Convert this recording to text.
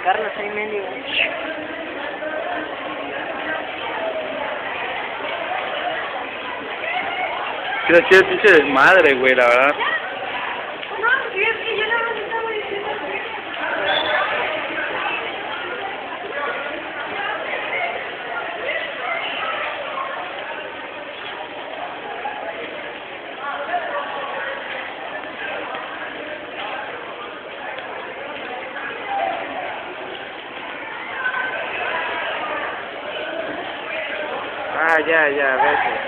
Carlos, ahí mendigo. Quiero decir, pinche desmadre, güey, la verdad. No, sí, es que yo nada más estaba diciendo que... Ah, ya, vete.